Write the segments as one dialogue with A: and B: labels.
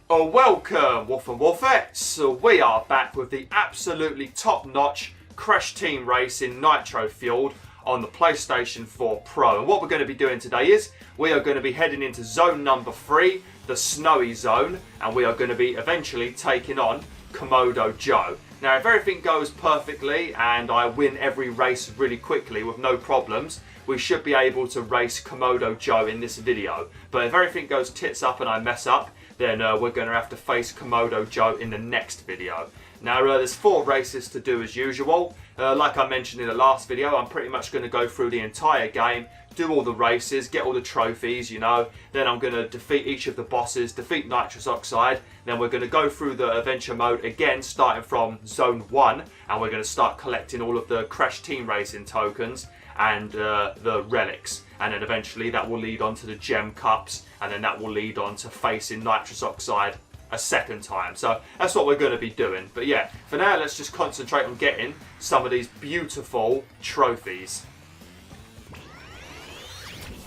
A: Oh, welcome, Wolf and Wolfettes. So we are back with the absolutely top-notch Crash Team Racing Nitro-Fueled on the PlayStation 4 Pro. And what we're going to be doing today is we are going to be heading into zone number 3, the snowy zone, and we are going to be eventually taking on Komodo Joe. Now, if everything goes perfectly and I win every race really quickly with no problems, we should be able to race Komodo Joe in this video. But if everything goes tits up and I mess up, then we're going to have to face Komodo Joe in the next video. Now, there's 4 races to do as usual. Like I mentioned in the last video, I'm pretty much going to go through the entire game, do all the races, get all the trophies, you know. Then I'm going to defeat each of the bosses, defeat Nitrous Oxide. Then we're going to go through the adventure mode again, starting from Zone 1. And we're going to start collecting all of the Crash Team Racing tokens and the relics. And then eventually that will lead on to the gem cups. And then that will lead on to facing Nitrous Oxide a second time. So that's what we're going to be doing. But yeah, for now, let's just concentrate on getting some of these beautiful trophies.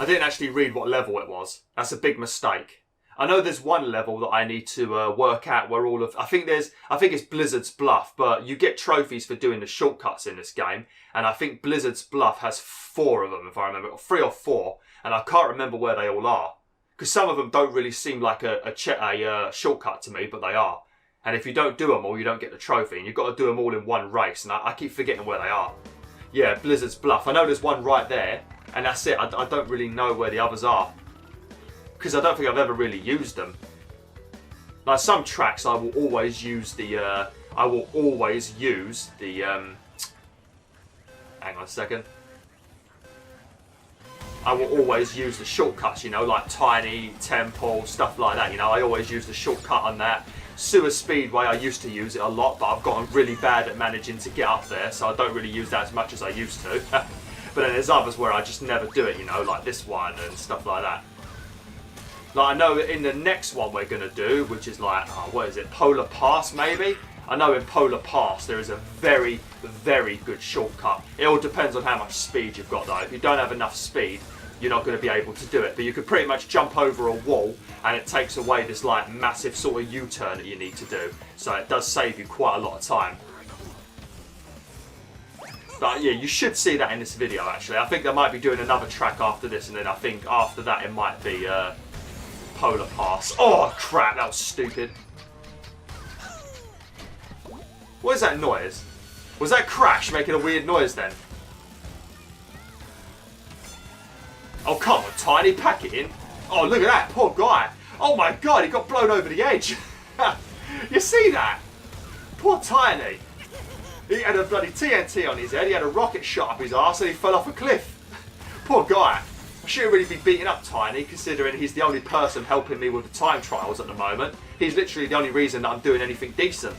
A: I didn't actually read what level it was. That's a big mistake. I know there's one level that I need to work out where all of... I think it's Blizzard's Bluff, but you get trophies for doing the shortcuts in this game. And I think Blizzard's Bluff has 4 of them, if I remember. 3 or 4. And I can't remember where they all are. Because some of them don't really seem like a shortcut to me, but they are. And if you don't do them all, you don't get the trophy. And you've got to do them all in one race. And I keep forgetting where they are. Yeah, Blizzard's Bluff. I know there's one right there. And that's it. I don't really know where the others are. Because I don't think I've ever really used them. Like some tracks, I will always use the... hang on a second. I will always use the shortcuts, you know, like Tiny, Temple, stuff like that, you know. I always use the shortcut on that. Sewer Speedway, I used to use it a lot, but I've gotten really bad at managing to get up there, so I don't really use that as much as I used to. But then there's others where I just never do it, you know, like this one and stuff like that. Like I know in the next one we're going to do, which is like, what is it, Polar Pass maybe? I know in Polar Pass there is a very, very good shortcut. It all depends on how much speed you've got though. If you don't have enough speed, you're not going to be able to do it. But you could pretty much jump over a wall and it takes away this like massive sort of U-turn that you need to do. So it does save you quite a lot of time. But yeah, you should see that in this video actually. I think they might be doing another track after this, and then I think after that it might be Polar Pass. Oh crap, that was stupid. What is that noise? Was that Crash making a weird noise then? Oh come on, Tiny, pack it in. Oh look at that, poor guy. Oh my god, he got blown over the edge. You see that? Poor Tiny. He had a bloody TNT on his head, he had a rocket shot up his arse and he fell off a cliff. Poor guy. I shouldn't really be beating up Tiny, considering he's the only person helping me with the time trials at the moment. He's literally the only reason that I'm doing anything decent.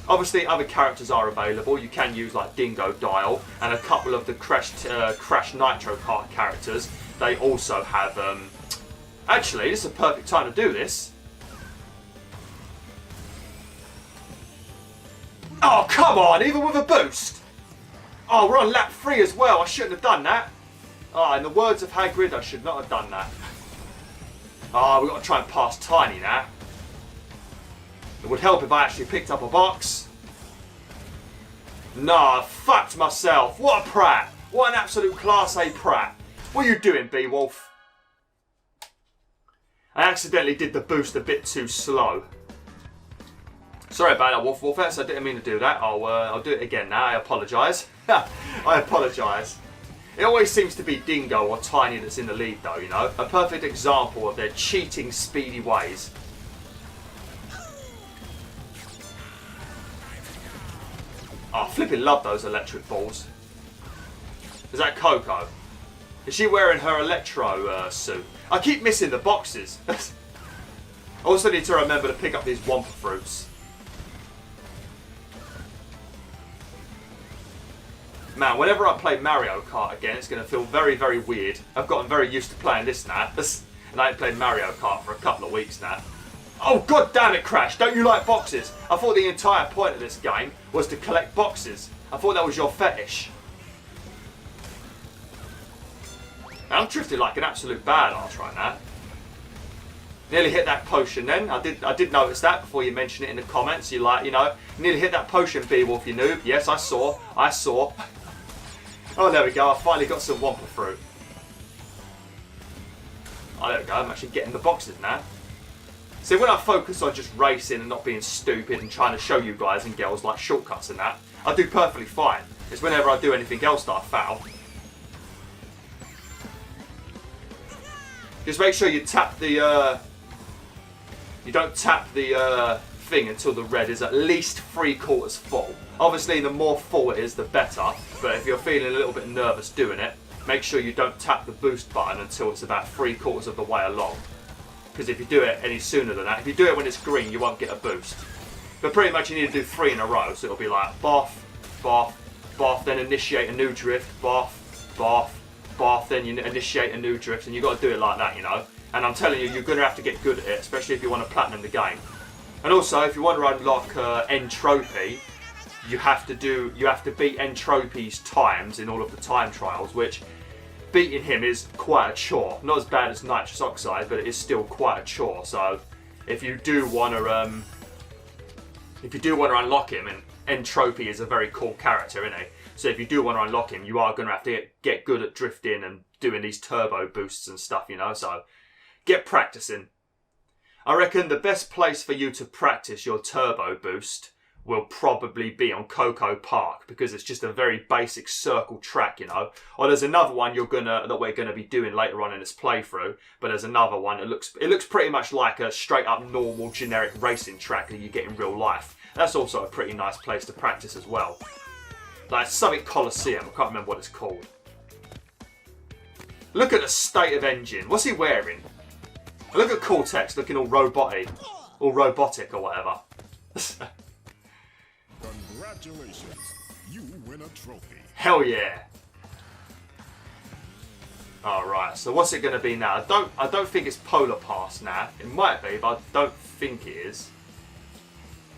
A: Obviously, other characters are available. You can use like Dingo Dial and a couple of the Crash Nitro Kart characters. They also have... Actually, this is a perfect time to do this. Oh, come on! Even with a boost! Oh, we're on lap 3 as well. I shouldn't have done that. Oh, in the words of Hagrid, I should not have done that. Oh, we've got to try and pass Tiny now. It would help if I actually picked up a box. Nah, fucked myself. What a prat. What an absolute Class A prat. What are you doing, Bwolf? I accidentally did the boost a bit too slow. Sorry about that, Wolfettes. I didn't mean to do that. I'll do it again now. I apologise. I apologise. It always seems to be Dingo or Tiny that's in the lead though, you know. A perfect example of their cheating speedy ways. Oh, I flipping love those electric balls. Is that Coco? Is she wearing her electro suit? I keep missing the boxes. I also need to remember to pick up these Wumpa fruits. Man, whenever I play Mario Kart again, it's going to feel very, very weird. I've gotten very used to playing this now. And I ain't played Mario Kart for a couple of weeks now. Oh, god damn it, Crash. Don't you like boxes? I thought the entire point of this game was to collect boxes. I thought that was your fetish. I'm drifting like an absolute badass right now. Nearly hit that potion then. I did notice that before you mentioned it in the comments. You like, you know, nearly hit that potion, Bwolf, you noob. Yes, I saw. Oh, there we go. I finally got some Wampa fruit. Oh, there we go. I'm actually getting the boxes now. See, when I focus on just racing and not being stupid and trying to show you guys and girls like shortcuts and that, I do perfectly fine. It's whenever I do anything else that I foul. Just make sure you tap the, you don't tap the thing until the red is at least 3/4 full. Obviously, the more full it is, the better. But if you're feeling a little bit nervous doing it, make sure you don't tap the boost button until it's about 3/4 of the way along. Because if you do it any sooner than that, if you do it when it's green, you won't get a boost. But pretty much you need to do 3 in a row. So it'll be like Bwolf, Bwolf, Bwolf, then initiate a new drift, Bwolf, Bwolf, Bwolf, then you initiate a new drift, and you've got to do it like that, you know. And I'm telling you, you're going to have to get good at it, especially if you want to platinum the game. And also, if you want to unlock Entropy, you have to beat Entropy's times in all of the time trials, which beating him is quite a chore. Not as bad as nitrous oxide, but it is still quite a chore. So if you do want to unlock him, and Entropy is a very cool character, isn't he? So if you do want to unlock him, you are going to have to get good at drifting and doing these turbo boosts and stuff, you know. So get practicing. I reckon the best place for you to practice your turbo boost will probably be on Coco Park, because it's just a very basic circle track, you know. Or there's another one that we're gonna be doing later on in this playthrough, but there's another one that looks pretty much like a straight up normal generic racing track that you get in real life. That's also a pretty nice place to practice as well. Like something Coliseum, I can't remember what it's called. Look at the state of engine. What's he wearing? Look at Cortex looking all robotic or whatever.
B: Congratulations, you win a trophy.
A: Hell yeah! Alright, so what's it going to be now? I don't think it's Polar Pass now. It might be, but I don't think it is. Is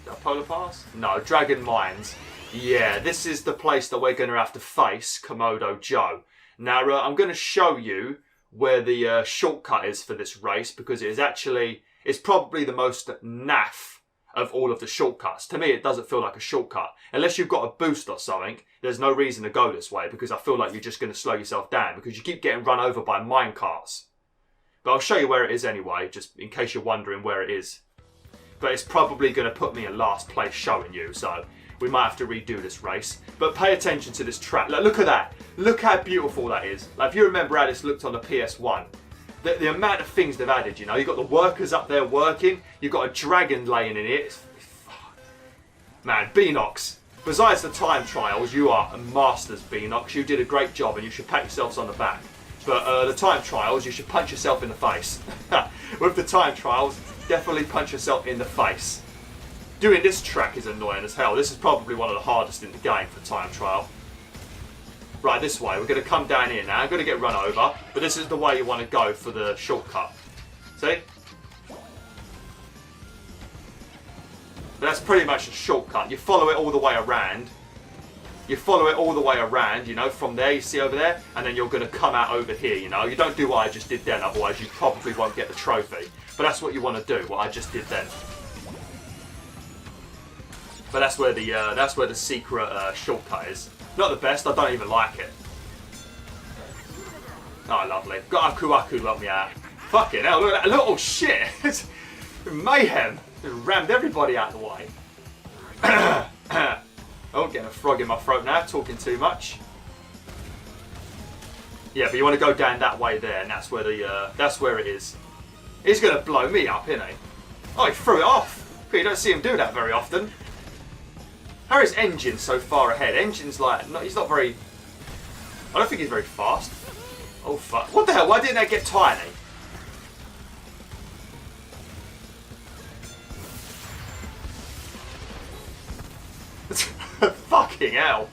A: that Polar Pass? No, Dragon Mines. Yeah, this is the place that we're going to have to face Komodo Joe. Now, I'm going to show you where the shortcut is for this race, because it's probably the most naff of all of the shortcuts. To me, it doesn't feel like a shortcut. Unless you've got a boost or something, there's no reason to go this way, because I feel like you're just going to slow yourself down, because you keep getting run over by minecarts. But I'll show you where it is anyway, just in case you're wondering where it is. But it's probably going to put me in last place showing you, so we might have to redo this race. But pay attention to this track. Like, look at that. Look how beautiful that is. Like, if you remember how this looked on the PS1, the amount of things they've added, you know. You've got the workers up there working. You've got a dragon laying in it. Man, Beanox. Besides the time trials, you are a masters, Beanox. You did a great job and you should pat yourselves on the back. But the time trials, you should punch yourself in the face. With the time trials, definitely punch yourself in the face. Doing this track is annoying as hell. This is probably one of the hardest in the game for time trial. Right, this way. We're going to come down here now. I'm going to get run over, but this is the way you want to go for the shortcut. See? But that's pretty much a shortcut. You follow it all the way around. You follow it all the way around, you know, from there, you see over there, and then you're going to come out over here, you know. You don't do what I just did then, otherwise you probably won't get the trophy. But that's what you want to do, what I just did then. But that's where the secret shortcut is. Not the best, I don't even like it. Oh, lovely. Got Aku Aku to help me out. Fucking hell, look at that little shit. It's mayhem. It rammed everybody out of the way. Oh, getting a frog in my throat now, talking too much. Yeah, but you want to go down that way there, and that's where it is. He's going to blow me up, isn't he? Oh, he threw it off. You don't see him do that very often. How is Engine so far ahead? Engine's like, he's not very... I don't think he's very fast. Oh, fuck. What the hell? Why didn't that get tiny? Fucking hell.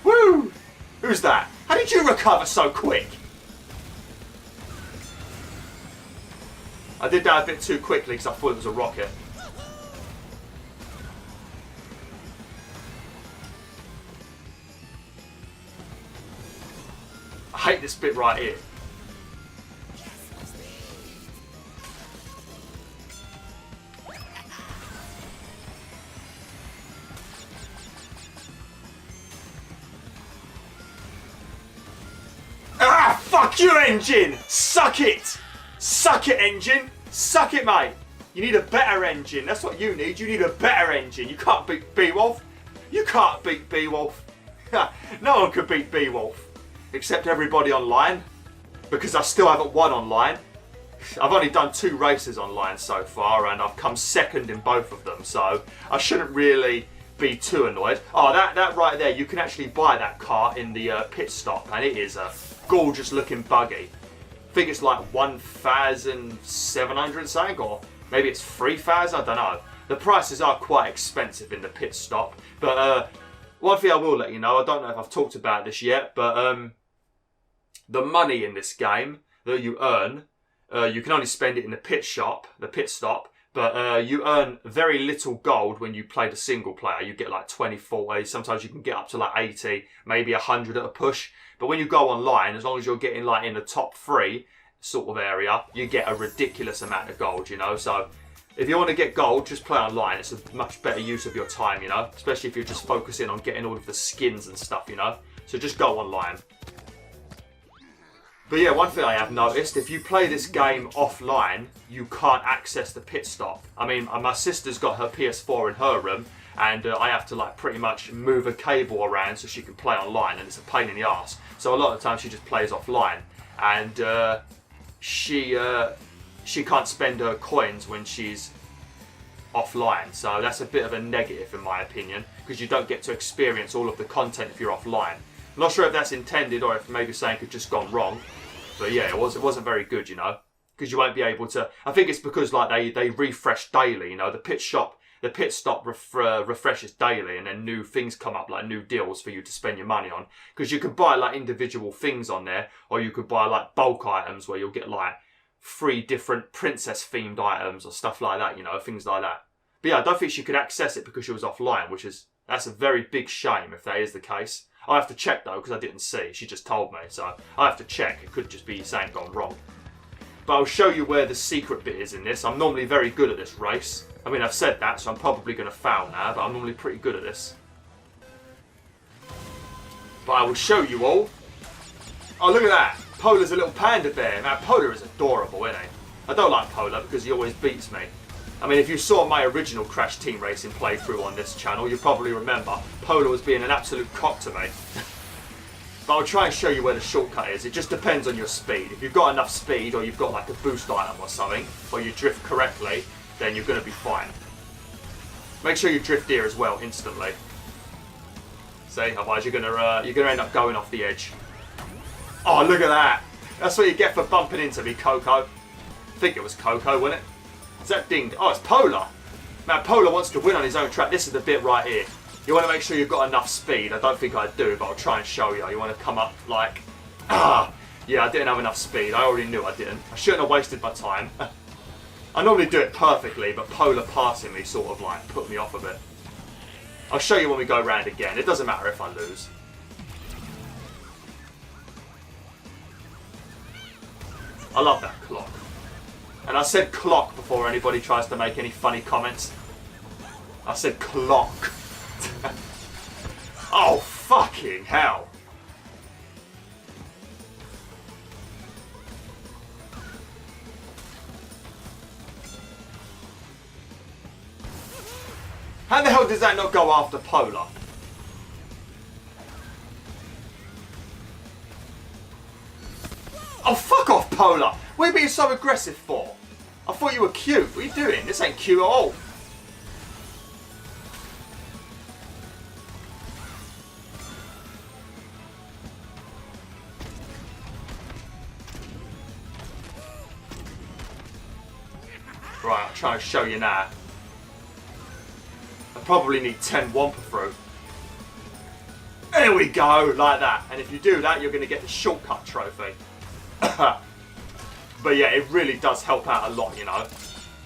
A: Woo! Who's that? How did you recover so quick? I did that a bit too quickly because I thought it was a rocket. I hate this bit right here. Fuck you, engine! Suck it! Suck it, engine! Suck it, mate! You need a better engine. That's what you need. You need a better engine. You can't beat Bwolf. You can't beat Bwolf. No one could beat Bwolf. Except everybody online. Because I still haven't won online. I've only done 2 races online so far and I've come second in both of them. So I shouldn't really be too annoyed. Oh, that right there. You can actually buy that car in the pit stop. And it is a gorgeous looking buggy. I think it's like 1,700 something, or maybe it's 3,000, I don't know. The prices are quite expensive in the pit stop. But one thing I will let you know, I don't know if I've talked about this yet, but the money in this game that you earn, you can only spend it in the pit stop, but you earn very little gold when you play the single player. You get like 20, 40, sometimes you can get up to like 80, maybe 100 at a push. But when you go online, as long as you're getting like in the top 3 sort of area, you get a ridiculous amount of gold, you know. So if you want to get gold, just play online. It's a much better use of your time, you know, especially if you're just focusing on getting all of the skins and stuff, you know. So just go online. But yeah, one thing I have noticed, if you play this game offline, you can't access the pit stop. I mean, my sister's got her PS4 in her room, and I have to like pretty much move a cable around so she can play online, and it's a pain in the arse. So a lot of the time she just plays offline, and she can't spend her coins when she's offline. So that's a bit of a negative in my opinion, because you don't get to experience all of the content if you're offline. I'm not sure if that's intended or if maybe something had just gone wrong. But yeah, it wasn't very good, you know, because you won't be able to. I think it's because like they refresh daily, you know. The pit stop refreshes daily, and then new things come up, like new deals for you to spend your money on. Because you could buy like individual things on there, or you could buy like bulk items where you'll get like 3 different princess themed items or stuff like that, you know, things like that. But yeah, I don't think she could access it because she was offline, that's a very big shame if that is the case. I have to check though, because I didn't see. She just told me, so I have to check. It could just be something gone wrong. But I'll show you where the secret bit is in this. I'm normally very good at this race. I mean, I've said that, so I'm probably going to fail now, but I'm normally pretty good at this. But I will show you all. Oh, look at that. Polar's a little panda bear. Now, Polar is adorable, isn't he? I don't like Polar because he always beats me. I mean, if you saw my original Crash Team Racing playthrough on this channel, you probably remember Polar was being an absolute cock to me. But I'll try and show you where the shortcut is. It just depends on your speed. If you've got enough speed, or you've got like a boost item or something, or you drift correctly, then you're going to be fine. Make sure you drift here as well instantly. See, otherwise you're going to end up going off the edge. Oh, look at that! That's what you get for bumping into me, Coco. I think it was Coco, wasn't it? Is that dinged? Oh, it's Polar. Man, Polar wants to win on his own track. This is the bit right here. You want to make sure you've got enough speed. I don't think I do, but I'll try and show you. You want to come up like, yeah, I didn't have enough speed. I already knew I didn't. I shouldn't have wasted my time. I normally do it perfectly, but Polar passing me sort of like put me off a bit. I'll show you when we go round again. It doesn't matter if I lose. I love that clock. And I said clock before anybody tries to make any funny comments. I said clock. Oh, fucking hell. How the hell does that not go after Polar? Oh, fuck off, Polar! What are you being so aggressive for? I thought you were cute. What are you doing? This ain't cute at all. Right, I'll try and show you now. I probably need 10 Wampa Fruit. There we go, like that. And if you do that, you're going to get the shortcut trophy. But yeah, it really does help out a lot, you know.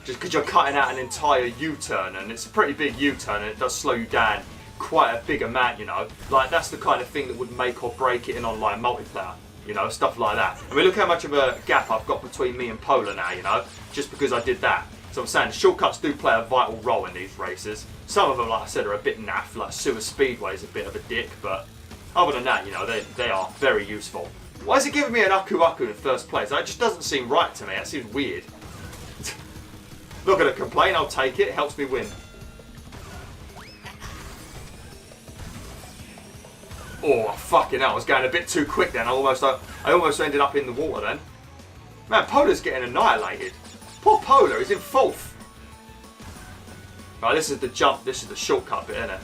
A: Just because you're cutting out an entire U-turn, and it's a pretty big U-turn, and it does slow you down quite a big amount, you know. Like, that's the kind of thing that would make or break it in online multiplayer, you know, stuff like that. I mean, look how much of a gap I've got between me and Polar now, you know, just because I did that. So I'm saying shortcuts do play a vital role in these races. Some of them, like I said, are a bit naff, like Sewer Speedway is a bit of a dick, but other than that, you know, they are very useful. Why is it giving me an Aku Aku in first place? That just doesn't seem right to me. That seems weird. Not going to complain. I'll take it. It helps me win. Oh, fucking hell. I was going a bit too quick then. I almost ended up in the water then. Man, Polar's getting annihilated. Poor Polar. He's in 4th. Right, this is the jump. This is the shortcut bit, isn't it?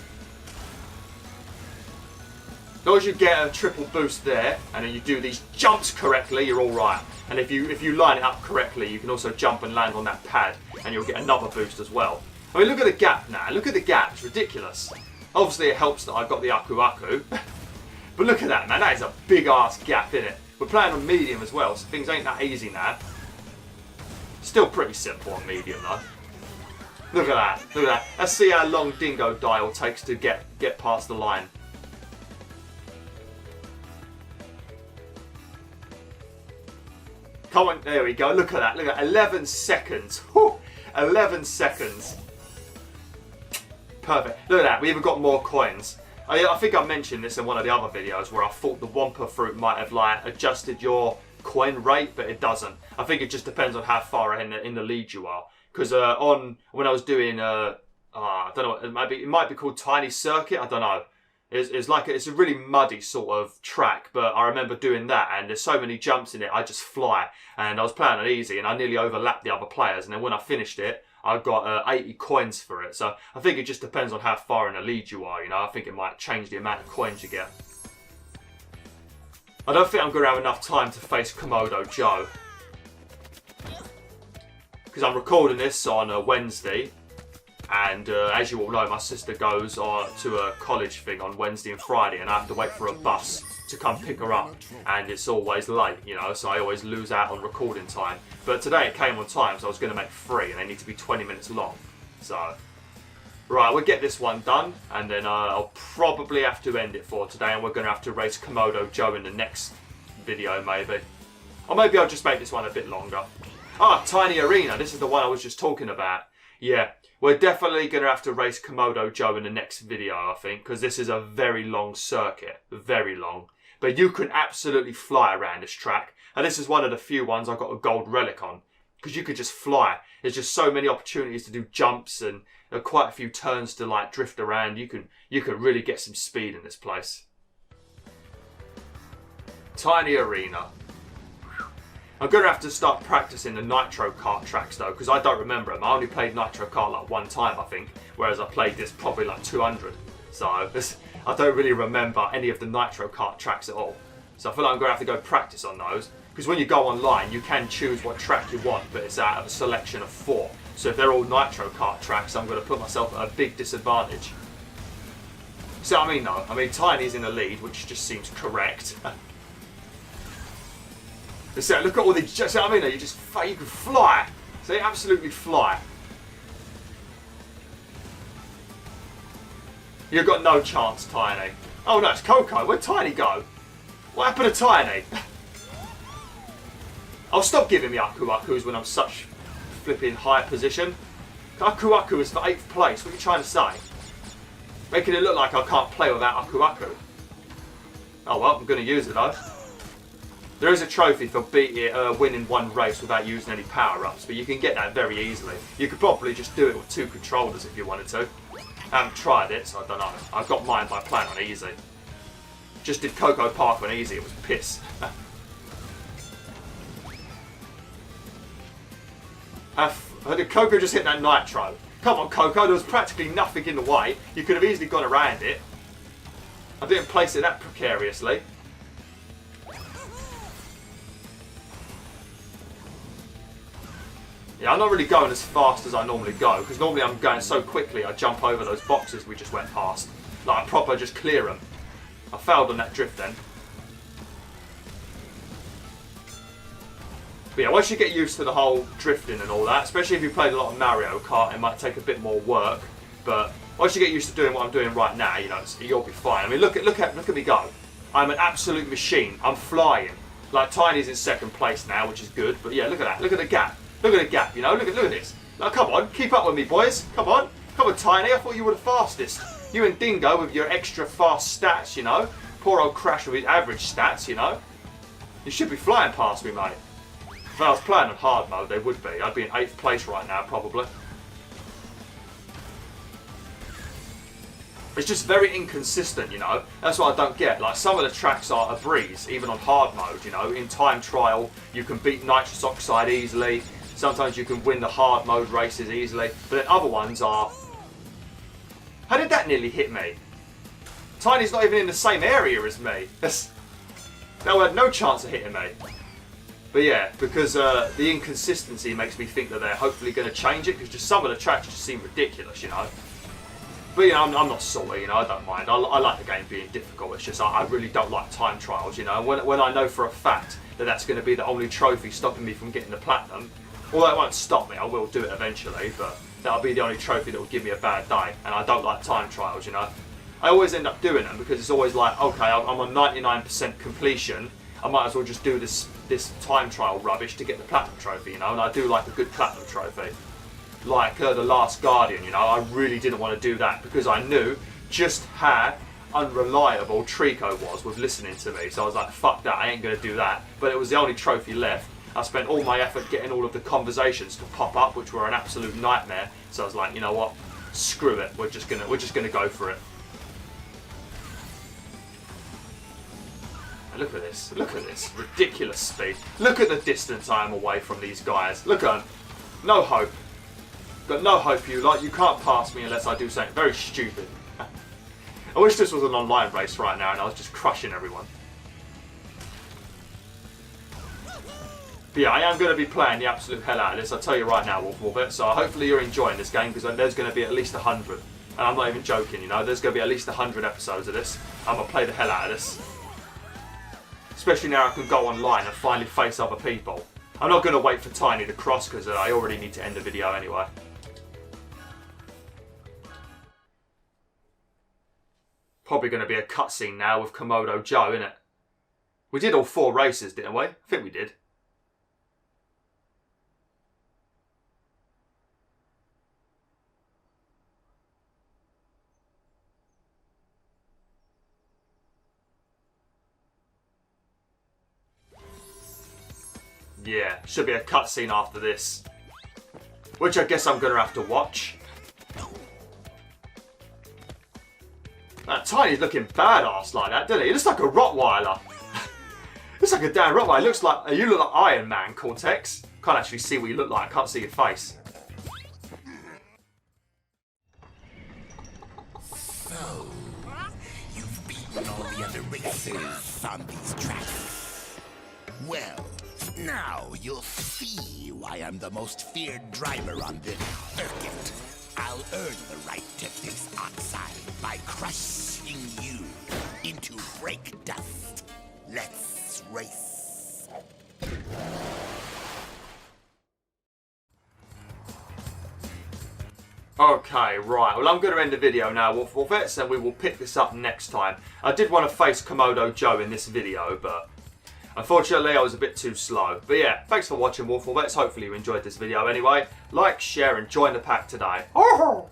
A: As long as you get a triple boost there, and then you do these jumps correctly, you're all right. And if you line it up correctly, you can also jump and land on that pad, and you'll get another boost as well. I mean, look at the gap now. Look at the gap. It's ridiculous. Obviously, it helps that I've got the Aku Aku. But look at that, man. That is a big-ass gap, isn't it? We're playing on medium as well, so things ain't that easy now. Still pretty simple on medium, though. Look at that. Look at that. Let's see how long Dingo Dial takes to get past the line. Come on, there we go. Look at that. Look at that. 11 seconds. Whew. 11 seconds. Perfect. Look at that. We even got more coins. I think I mentioned this in one of the other videos where I thought the Wampa fruit might have like adjusted your coin rate, but it doesn't. I think it just depends on how far in the lead you are. Because when I was doing I don't know, it might be called Tiny Circuit. I don't know. It's a really muddy sort of track, but I remember doing that, and there's so many jumps in it, I just fly. And I was playing it easy, and I nearly overlapped the other players. And then when I finished it, I got 80 coins for it. So I think it just depends on how far in the lead you are. You know, I think it might change the amount of coins you get. I don't think I'm going to have enough time to face Komodo Joe, because I'm recording this on a Wednesday. And as you all know, my sister goes to a college thing on Wednesday and Friday, and I have to wait for a bus to come pick her up, and it's always late, you know, so I always lose out on recording time. But today it came on time, so I was going to make 3, and they need to be 20 minutes long. So, right, we'll get this one done, and then I'll probably have to end it for today, and we're going to have to race Komodo Joe in the next video, maybe. Or maybe I'll just make this one a bit longer. Ah, Tiny Arena, this is the one I was just talking about. Yeah. We're definitely going to have to race Komodo Joe in the next video, I think, because this is a very long circuit. Very long. But you can absolutely fly around this track. And this is one of the few ones I got a gold relic on. Because you could just fly. There's just so many opportunities to do jumps and quite a few turns to like drift around. You can really get some speed in this place. Tiny Arena. I'm going to have to start practicing the Nitro Kart tracks though, because I don't remember them. I only played Nitro Kart like 1 time, I think, whereas I played this probably like 200. So I don't really remember any of the Nitro Kart tracks at all. So I feel like I'm going to have to go practice on those, because when you go online, you can choose what track you want, but it's out of a selection of 4. So if they're all Nitro Kart tracks, I'm going to put myself at a big disadvantage. See what I mean though? I mean, Tiny's in the lead, which just seems correct. So look at all these. See what I mean? You can fly. So you absolutely fly. You've got no chance, Tiny. Oh no, it's Coco. Where'd Tiny go? What happened to Tiny? I'll stop giving me Aku Akus when I'm such flipping high position. Aku Aku is for 8th place. What are you trying to say? Making it look like I can't play without Aku Aku. Oh well, I'm going to use it though. There is a trophy for winning 1 race without using any power-ups, but you can get that very easily. You could probably just do it with 2 controllers if you wanted to. I haven't tried it, so I don't know. I've got mine by playing on easy. Just did Coco Park on easy, it was piss. Did Coco just hit that Nitro? Come on, Coco, there was practically nothing in the way. You could have easily gone around it. I didn't place it that precariously. Yeah, I'm not really going as fast as I normally go, because normally I'm going so quickly I jump over those boxes we just went past. Like, I proper just clear them. I failed on that drift then. But yeah, once you get used to the whole drifting and all that, especially if you played a lot of Mario Kart, it might take a bit more work. But once you get used to doing what I'm doing right now, you know, you'll be fine. I mean, look at me go. I'm an absolute machine. I'm flying. Like, Tiny's in 2nd place now, which is good. But yeah, look at that. Look at the gap. Look at the gap, you know, look at this. Now come on, keep up with me, boys. Come on, Tiny, I thought you were the fastest. You and Dingo with your extra fast stats, you know. Poor old Crash with his average stats, you know. You should be flying past me, mate. If I was playing on hard mode, they would be. I'd be in 8th place right now, probably. It's just very inconsistent, you know. That's what I don't get. Like, some of the tracks are a breeze, even on hard mode, you know. In time trial, you can beat nitrous oxide easily. Sometimes you can win the hard mode races easily. But then other ones are... How did that nearly hit me? Tiny's not even in the same area as me. That had no chance of hitting me. But yeah, because the inconsistency makes me think that they're hopefully going to change it. Because just some of the tracks just seem ridiculous, you know. But you know, I'm not salty, you know, I don't mind. I like the game being difficult. It's just I really don't like time trials, you know. When I know for a fact that that's going to be the only trophy stopping me from getting the platinum, although it won't stop me, I will do it eventually, but that'll be the only trophy that will give me a bad day. And I don't like time trials, you know. I always end up doing them because it's always like, okay, I'm on 99% completion. I might as well just do this time trial rubbish to get the platinum trophy, you know. And I do like a good platinum trophy. Like The Last Guardian, you know, I really didn't want to do that because I knew just how unreliable Trico was with listening to me. So I was like, fuck that, I ain't going to do that. But it was the only trophy left. I spent all my effort getting all of the conversations to pop up, which were an absolute nightmare. So I was like, you know what, screw it, we're just gonna go for it. And look at this ridiculous speed. Look at the distance I am away from these guys. Look at them, no hope. Got no hope, you lot. You can't pass me unless I do something very stupid. I wish this was an online race right now and I was just crushing everyone. But yeah, I am going to be playing the absolute hell out of this. I'll tell you right now, Wolf. So hopefully you're enjoying this game because there's going to be at least 100. And I'm not even joking, you know. There's going to be at least 100 episodes of this. I'm going to play the hell out of this. Especially now I can go online and finally face other people. I'm not going to wait for Tiny to cross because I already need to end the video anyway. Probably going to be a cutscene now with Komodo Joe, innit? We did all 4 races, didn't we? I think we did. Yeah, should be a cutscene after this. Which I guess I'm going to have to watch. That Tiny's looking badass like that, doesn't he? He looks like a Rottweiler. Looks like a damn Rottweiler. You look like Iron Man, Cortex. Can't actually see what you look like. I can't see your face.
C: So, you've beaten all the other races on these tracks. Well, now you'll see why I'm the most feared driver on this circuit. I'll earn the right to face oxide by crushing you into brake dust. Let's race.
A: Okay, right. Well, I'm going to end the video now, Wolfettes, and we will pick this up next time. I did want to face Komodo Joe in this video, but unfortunately I was a bit too slow. But yeah, thanks for watching, Wolfettes. Hopefully you enjoyed this video anyway. Like, share, and join the pack today. Oh!